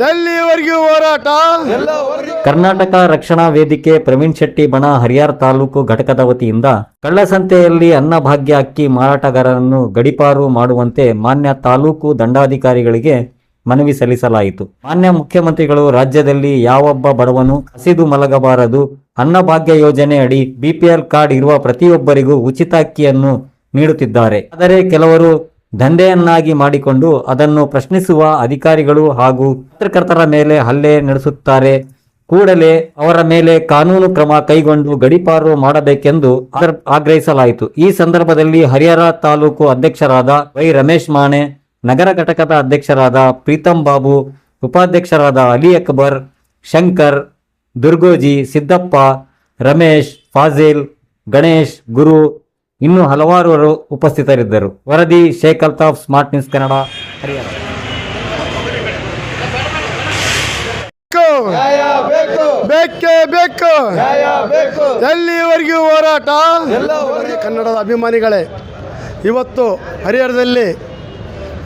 ಎಲ್ಲಿವರೆಗೂ ಹೋರಾಟ. ಕರ್ನಾಟಕ ರಕ್ಷಣಾ ವೇದಿಕೆ ಪ್ರವೀಣ್ ಶೆಟ್ಟಿ ಬಣ ಹರಿಹರ ತಾಲೂಕು ಘಟಕದ ವತಿಯಿಂದ ಕಳ್ಳಸಂತೆಯಲ್ಲಿ ಅನ್ನಭಾಗ್ಯ ಅಕ್ಕಿ ಮಾರಾಟಗಾರರನ್ನು ಗಡೀಪಾರು ಮಾಡುವಂತೆ ಮಾನ್ಯ ತಾಲೂಕು ದಂಡಾಧಿಕಾರಿಗಳಿಗೆ ಮನವಿ ಸಲ್ಲಿಸಲಾಯಿತು. ಮಾನ್ಯ ಮುಖ್ಯಮಂತ್ರಿಗಳು ರಾಜ್ಯದಲ್ಲಿ ಯಾವೊಬ್ಬ ಬಡವನು ಹಸಿದು ಮಲಗಬಾರದು, ಅನ್ನಭಾಗ್ಯ ಯೋಜನೆ ಅಡಿ ಬಿಪಿಎಲ್ ಕಾರ್ಡ್ ಇರುವ ಪ್ರತಿಯೊಬ್ಬರಿಗೂ ಉಚಿತ ಅಕ್ಕಿಯನ್ನು ನೀಡುತ್ತಿದ್ದಾರೆ. ಆದರೆ ಕೆಲವರು ದಂಧೆಯನ್ನಾಗಿ ಮಾಡಿಕೊಂಡು ಅದನ್ನು ಪ್ರಶ್ನಿಸುವ ಅಧಿಕಾರಿಗಳು ಹಾಗೂ ಪತ್ರಕರ್ತರ ಮೇಲೆ ಹಲ್ಲೆ ನಡೆಸುತ್ತಾರೆ. ಕೂಡಲೇ ಅವರ ಮೇಲೆ ಕಾನೂನು ಕ್ರಮ ಕೈಗೊಂಡು ಗಡೀಪಾರು ಮಾಡಬೇಕೆಂದು ಆಗ್ರಹಿಸಲಾಯಿತು. ಈ ಸಂದರ್ಭದಲ್ಲಿ ಹರಿಹರ ತಾಲೂಕು ಅಧ್ಯಕ್ಷರಾದ ವೈ ರಮೇಶ್ ಮಾಣೆ, ನಗರ ಘಟಕದ ಅಧ್ಯಕ್ಷರಾದ ಪ್ರೀತಂ ಬಾಬು, ಉಪಾಧ್ಯಕ್ಷರಾದ ಅಲಿ ಅಕ್ಬರ್, ಶಂಕರ್, ದುರ್ಗೋಜಿ, ಸಿದ್ದಪ್ಪ, ರಮೇಶ್, ಫಾಜಿಲ್, ಗಣೇಶ್, ಗುರು ಇನ್ನೂ ಹಲವಾರು ಉಪಸ್ಥಿತರಿದ್ದರು. ವರದಿ ಶೇಖ್ ಅಲ್ತಾಫ್, ಸ್ಮಾರ್ಟ್ ನ್ಯೂಸ್ ಕನ್ನಡ, ಹರಿಹರ. ಬೇಕೇ ಬೇಕು. ಎಲ್ಲಿವರೆಗೂ ಹೋರಾಟ. ಕನ್ನಡದ ಅಭಿಮಾನಿಗಳೇ, ಇವತ್ತು ಹರಿಹರದಲ್ಲಿ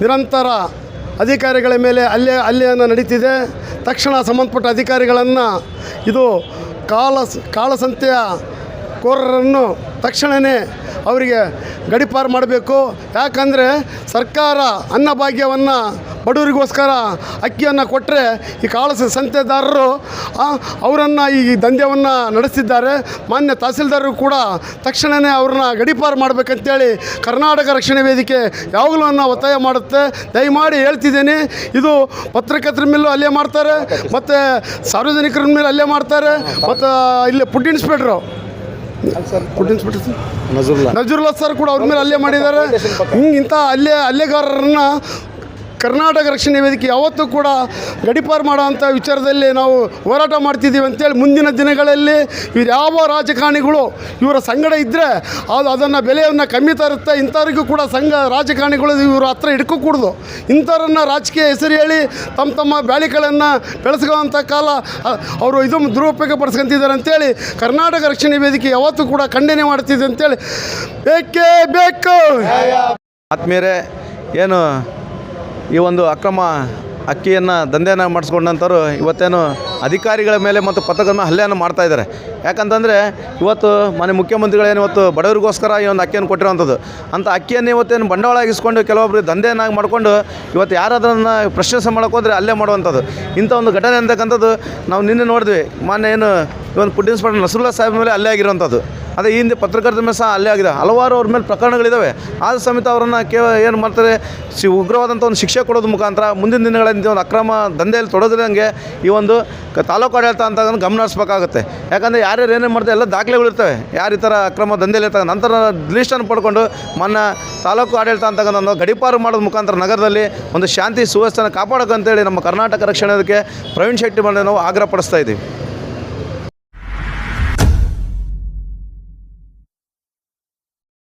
ನಿರಂತರ ಅಧಿಕಾರಿಗಳ ಮೇಲೆ ಹಲ್ಲೆಯನ್ನು ನಡೀತಿದೆ. ತಕ್ಷಣ ಸಂಬಂಧಪಟ್ಟ ಅಧಿಕಾರಿಗಳನ್ನು ಇದು ಕಾಳಸಂತೆಯ ಕೋರರನ್ನು ತಕ್ಷಣವೇ ಅವರಿಗೆ ಗಡೀಪಾರು ಮಾಡಬೇಕು. ಯಾಕಂದರೆ ಸರ್ಕಾರ ಅನ್ನಭಾಗ್ಯವನ್ನು ಬಡವರಿಗೋಸ್ಕರ ಅಕ್ಕಿಯನ್ನು ಕೊಟ್ಟರೆ ಈ ಸಂತೆದಾರರು ಅವರನ್ನು ಈ ದಂಧೆಯನ್ನು ನಡೆಸ್ತಿದ್ದಾರೆ. ಮಾನ್ಯ ತಹಸೀಲ್ದಾರರು ಕೂಡ ತಕ್ಷಣವೇ ಅವ್ರನ್ನ ಗಡೀಪಾರು ಮಾಡಬೇಕಂತೇಳಿ ಕರ್ನಾಟಕ ರಕ್ಷಣಾ ವೇದಿಕೆ ಯಾವಾಗಲೂ ಒತ್ತಾಯ ಮಾಡುತ್ತೆ. ದಯಮಾಡಿ ಹೇಳ್ತಿದ್ದೀನಿ, ಇದು ಪತ್ರಕರ್ತರ ಮೇಲೂ ಹಲ್ಲೆ ಮಾಡ್ತಾರೆ, ಮತ್ತು ಸಾರ್ವಜನಿಕರ ಮೇಲೆ ಹಲ್ಲೆ ಮಾಡ್ತಾರೆ, ಮತ್ತು ಇಲ್ಲಿ ಫುಡ್ ಇನ್ಸ್ಪೆಕ್ಟ್ರು ನಜರುಲ್ಲಾ ಸರ್ ಕೂಡ ಅವ್ರ ಮೇಲೆ ಹಲ್ಲೆ ಮಾಡಿದ್ದಾರೆ. ಇಂಥ ಹಲ್ಲೆಗಾರರನ್ನು ಕರ್ನಾಟಕ ರಕ್ಷಣಾ ವೇದಿಕೆ ಯಾವತ್ತೂ ಕೂಡ ಗಡೀಪಾರು ಮಾಡೋವಂಥ ವಿಚಾರದಲ್ಲಿ ನಾವು ಹೋರಾಟ ಮಾಡ್ತಿದ್ದೀವಿ ಅಂತೇಳಿ ಮುಂದಿನ ದಿನಗಳಲ್ಲಿ ಇವ್ರು ಯಾವ ರಾಜಕಾರಣಿಗಳು ಇವರ ಸಂಗಡ ಇದ್ದರೆ ಅದನ್ನು ಬೆಲೆಯನ್ನು ಕಮ್ಮಿ ತರುತ್ತೆ. ಇಂಥವ್ರಿಗೂ ಕೂಡ ರಾಜಕಾರಣಿಗಳು ಇವ್ರ ಹತ್ರ ಹಿಡ್ಕೋಕೂಡ್ದು. ಇಂಥವ್ರನ್ನ ರಾಜಕೀಯ ಹೆಸರು ಹೇಳಿ ತಮ್ಮ ಬ್ಯಾಳಿಗಳನ್ನು ಬೆಳೆಸ್ಕೊಳ್ಳೋಂಥ ಕಾಲ ಅವರು ಇದು ದುರುಪಯೋಗ ಪಡಿಸ್ಕೊಂತಿದ್ದಾರೆ ಅಂತೇಳಿ ಕರ್ನಾಟಕ ರಕ್ಷಣಾ ವೇದಿಕೆ ಯಾವತ್ತೂ ಕೂಡ ಖಂಡನೆ ಮಾಡ್ತಿದೆ ಅಂತೇಳಿ ಬೇಕೇ ಬೇಕು. ಆತ್ಮೀಯರೇ, ಏನು ಈ ಒಂದು ಅಕ್ರಮ ಅಕ್ಕಿಯನ್ನು ದಂಧೆಯನ್ನು ಮಾಡಿಸ್ಕೊಂಡಂಥವ್ರು ಇವತ್ತೇನು ಅಧಿಕಾರಿಗಳ ಮೇಲೆ ಮತ್ತು ಪತ್ರಕರ್ತರ ಮೇಲೆ ಹಲ್ಲೆಯನ್ನು ಮಾಡ್ತಾಯಿದ್ದಾರೆ. ಯಾಕಂತಂದರೆ ಇವತ್ತು ಮಾನ್ಯ ಮುಖ್ಯಮಂತ್ರಿಗಳೇನು ಇವತ್ತು ಬಡವರಿಗೋಸ್ಕರ ಈ ಒಂದು ಅಕ್ಕಿಯನ್ನು ಕೊಟ್ಟಿರೋವಂಥದ್ದು. ಅಂಥ ಅಕ್ಕಿಯನ್ನು ಇವತ್ತೇನು ಬಂಡವಾಳ ಆಗಿಸ್ಕೊಂಡು ಕೆಲವೊಬ್ಬರು ದಂಧೆಯನ್ನಾಗಿ ಮಾಡಿಕೊಂಡು ಇವತ್ತು ಯಾರಾದ್ರನ್ನು ಪ್ರಶ್ನೆ ಮಾಡೋಕೆ ಹೋದರೆ ಅಲ್ಲೇ ಮಾಡುವಂಥದ್ದು ಇಂಥ ಒಂದು ಘಟನೆ ಅಂತಕ್ಕಂಥದ್ದು ನಾವು ನಿನ್ನೆ ನೋಡಿದ್ವಿ. ಮಾನ್ಯ ಏನು ಇವತ್ತು ಫುಡ್ ಇನ್ಸ್ಪೆಕ್ಟರ್ ನಸರುಲ್ಲಾ ಸಾಹೇಬ್ ಮೇಲೆ ಹಲ್ಲೆ ಆಗಿರೋವಂಥದ್ದು. ಅದೇ ಈ ಹಿಂದೆ ಪತ್ರಕರ್ತರ ಮೇಲೆ ಸಹ ಹಲ್ಲೆ ಆಗಿದೆ. ಹಲವಾರು ಅವ್ರ ಮೇಲೆ ಪ್ರಕರಣಗಳಿದ್ದಾವೆ. ಆದ ಸಮೇತ ಅವರನ್ನು ಏನು ಮಾಡ್ತಾರೆ, ಉಗ್ರವಾದಂಥ ಒಂದು ಶಿಕ್ಷೆ ಕೊಡೋದು ಮುಖಾಂತರ ಮುಂದಿನ ದಿನಗಳಲ್ಲಿ ಒಂದು ಅಕ್ರಮ ದಂಧೆಯಲ್ಲಿ ತೊಡಗದಂಗೆ ಈ ಒಂದು ತಾಲೂಕು ಆಡಳಿತ ಅಂತ ಗಮನ ಹರಿಸ್ಬೇಕಾಗುತ್ತೆ. ಯಾಕಂದರೆ ಯಾರ್ಯಾರು ಏನೇನು ಮಾಡ್ತಾರೆ ಎಲ್ಲ ದಾಖಲೆಗಳಿರ್ತವೆ. ಯಾರು ಈ ಥರ ಅಕ್ರಮ ದಂಧೆಯಲ್ಲಿ ಇರ್ತಾರೆ ನಂತರ ಲೀಸ್ಟನ್ನು ಪಡ್ಕೊಂಡು ಮೊನ್ನೆ ತಾಲೂಕು ಆಡಳಿತ ಅಂತಕ್ಕಂಥ ಗಡೀಪಾರು ಮಾಡೋದು ಮುಖಾಂತರ ನಗರದಲ್ಲಿ ಒಂದು ಶಾಂತಿ ಸುವ್ಯವಸ್ಥೆಯನ್ನು ಕಾಪಾಡೋಕ್ಕಂತೇಳಿ ನಮ್ಮ ಕರ್ನಾಟಕ ರಕ್ಷಣೆಗೆ ಪ್ರವೀಣ್ ಶೆಟ್ಟಿ ಮೇಲೆ ನಾವು ಆಗ್ರಹ ಪಡಿಸ್ತಾ ಇದ್ದೀವಿ.